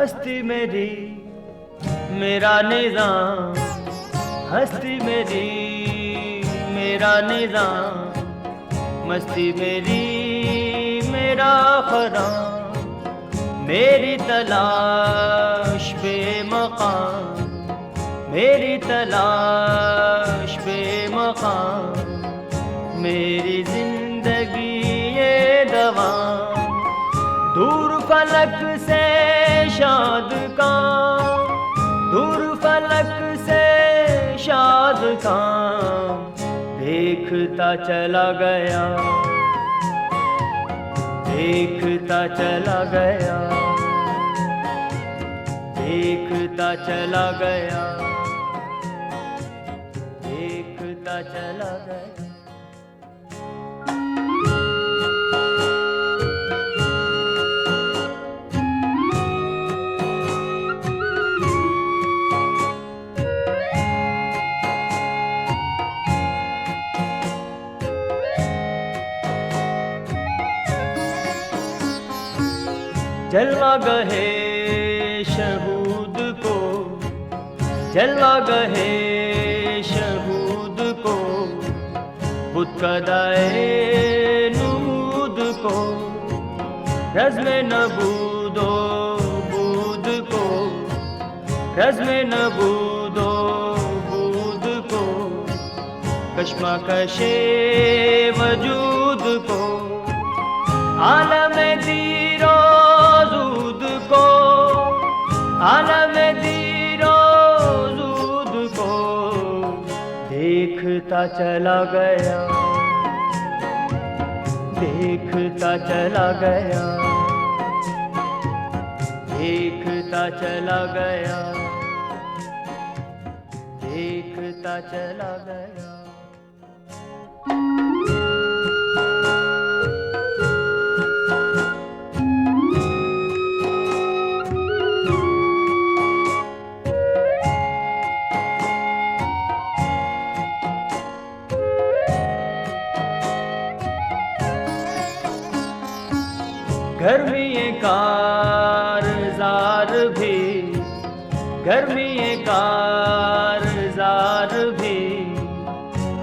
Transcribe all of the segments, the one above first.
हस्ती मेरी मेरा निज़ाम, हस्ती मेरी मेरा निज़ाम, मस्ती मेरी मेरा ख़राम, मेरी तलाश बेमकाम, मेरी तलाश बेमकाम, मेरी जिंदगी ये दवाम। दूर फलक से शाद काम, दूर फलक से शाद काम, देखता चला गया, देखता चला गया, देखता चला गया, देखता चला गया। जलवा गहे शहूद को, जलवा गहे शहूद को, बुतकदाए नूद को, रज़्म नबूदो बूद को, रज़्म नबूदो बूद को, कश्मकशे वजूद को, आलम दीरो को, आलम दीरो ज़ूद को, देखता चला गया, देखता चला गया, देखता चला गया, देखता चला गया। गर्मी कारज़ार भी, गर्मी कारज़ार भी,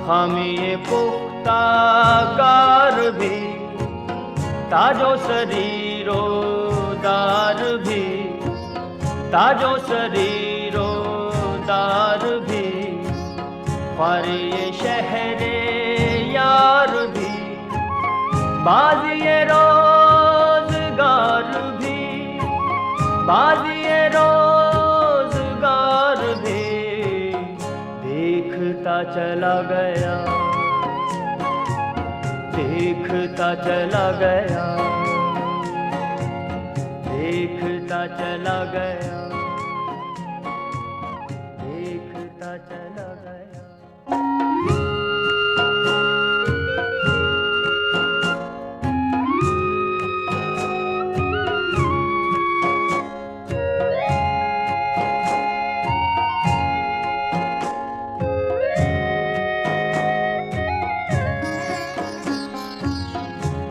खामी पुख्ता कार भी, ताजो शरीरो दार भी, ताजो शरीरो दार भी, ख्वारी शहरे यार भी, बाज़िए रोज़गार भी, बाज़िए रोज़गार भी, देखता चला गया, देखता चला गया, देखता चला गया, देखता चला गया।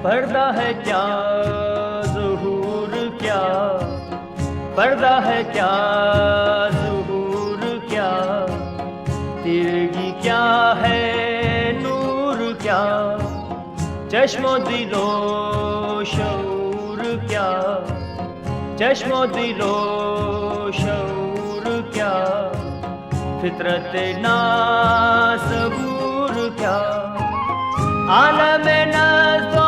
पर्दा है क्या ज़ुहूर क्या, पर्दा है क्या ज़ुहूर क्या, तिरगी क्या है नूर क्या, चश्मो दिलो शऊर क्या, चश्मो दिलो शऊर क्या, फितरत नासबूर क्या, आलम नज़्म